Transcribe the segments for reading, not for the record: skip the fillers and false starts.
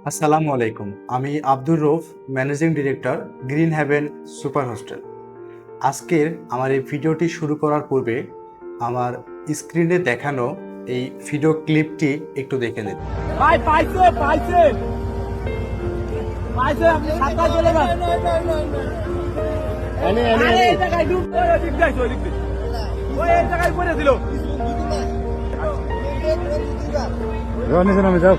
আসসালামু আলাইকুম। আমি Abdur Rauf, managing director, green haven super hostel. আজকের আমার এই ভিডিওটি শুরু করার পূর্বে আমার স্ক্রিনে দেখানো এই ভিডিও ক্লিপটি একটু দেখে নিন। ভাই পাইছে পাইছে পাইছে আপনি সাতটা চলে যান। আরে এই জায়গায় ডুব করে দিক যাইছো দিক দিয়ে। ওই এই জায়গায় পড়ে দিল। রনি নামে যাও।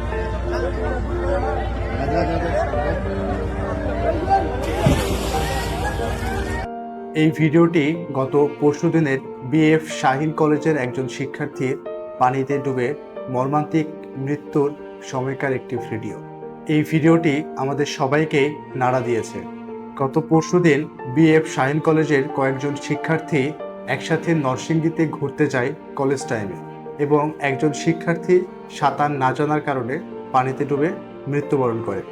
এই ভিডিওটি গত পরশুদিনের বিএফ শাহিন কলেজের একজন শিক্ষার্থীর পানিতে ডুবে মর্মান্তিক মৃত্যুর সময়কার একটি ভিডিও। এই ভিডিওটি আমাদের সবাইকে নাড়া দিয়েছে। গত পরশুদিন বিএফ শাহিন কলেজের কয়েকজন শিক্ষার্থী একসাথে নরসিংদীতে ঘুরতে যায় কলেজ টাইমে, এবং একজন শিক্ষার্থী সাঁতার না জানার কারণে পানিতে ডুবে মৃত্যুবরণ করে।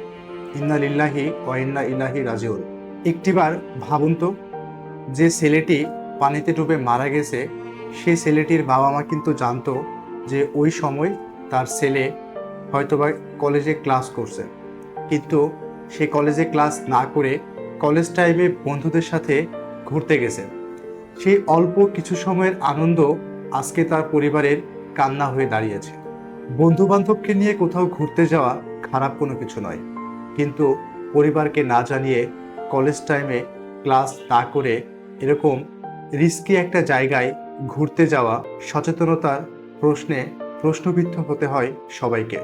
ইন্না লিল্লাহি ওয়া ইন্না ইলাইহি রাজিউন। একটিবার ভাবুন তো, যে ছেলেটি পানিতে ডুবে মারা গেছে সেই ছেলেটির বাবা মা কিন্তু জানতো যে ওই সময় তার ছেলে হয়তোবা কলেজে ক্লাস করছে, কিন্তু সে কলেজে ক্লাস না করে কলেজ টাইমে বন্ধুদের সাথে ঘুরতে গেছে। সেই অল্প কিছু সময়ের আনন্দ আজকে তার পরিবারের কান্না হয়ে দাঁড়িয়েছে। বন্ধু বান্ধবকে নিয়ে কোথাও ঘুরতে যাওয়া খারাপ কোনো কিছু নয়, কিন্তু পরিবারকে না জানিয়ে কলেজ টাইমে ক্লাস না করে এরকম রিস্কি একটা জায়গায় ঘুরতে যাওয়া সচেতনতার প্রশ্নে প্রশ্নবিদ্ধ হতে হয় সবাইকে।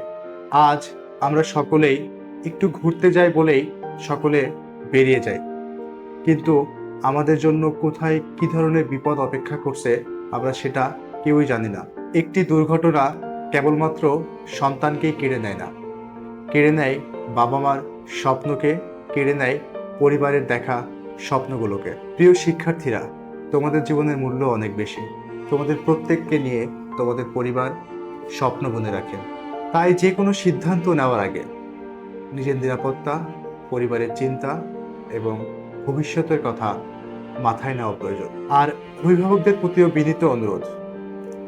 আজ আমরা সকলেই একটু ঘুরতে যাই বলেই সকলে বেরিয়ে যাই, কিন্তু আমাদের জন্য কোথায় কী ধরনের বিপদ অপেক্ষা করছে আমরা সেটা কেউই জানি না। একটি দুর্ঘটনা কেবলমাত্র সন্তানকেই কেড়ে নেয় না, কেড়ে নেয় বাবা মার স্বপ্নকে, কেড়ে নেয় পরিবারের দেখা স্বপ্নগুলোকে। প্রিয় শিক্ষার্থীরা, তোমাদের জীবনের মূল্য অনেক বেশি। তোমাদের প্রত্যেককে নিয়ে তোমাদের পরিবার স্বপ্ন বুনে রাখে। তাই যে কোনো সিদ্ধান্ত নেওয়ার আগে নিজের নিরাপত্তা, পরিবারের চিন্তা এবং ভবিষ্যতের কথা মাথায় নেওয়া প্রয়োজন। আর অভিভাবকদের প্রতিও বিনীত অনুরোধ,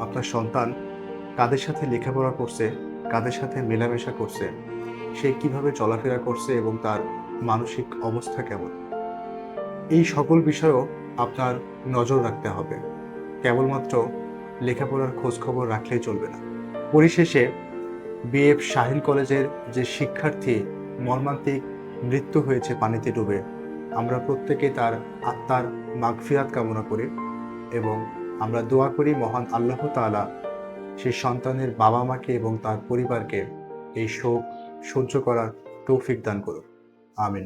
আপনার সন্তান কাদের সাথে লেখাপড়া করছে, কাদের সাথে মেলামেশা করছে, সে কিভাবে চলাফেরা করছে এবং তার মানসিক অবস্থা কেমন, এই সকল বিষয়েও আপনার নজর রাখতে হবে। কেবলমাত্র লেখাপড়ার খোঁজ খবর রাখলেই চলবে না। পরিশেষে বিএফ শাহিন কলেজের যে শিক্ষার্থী মর্মান্তিক মৃত্যু হয়েছে পানিতে ডুবে, আমরা প্রত্যেকে তার আত্মার মাগফিরাত কামনা করি এবং আমরা দোয়া করি মহান আল্লাহ তাআলা সেই সন্তানের বাবা মাকে এবং তার পরিবারকে এই শোক সহ্য করার তৌফিক দান করুন। আমিন।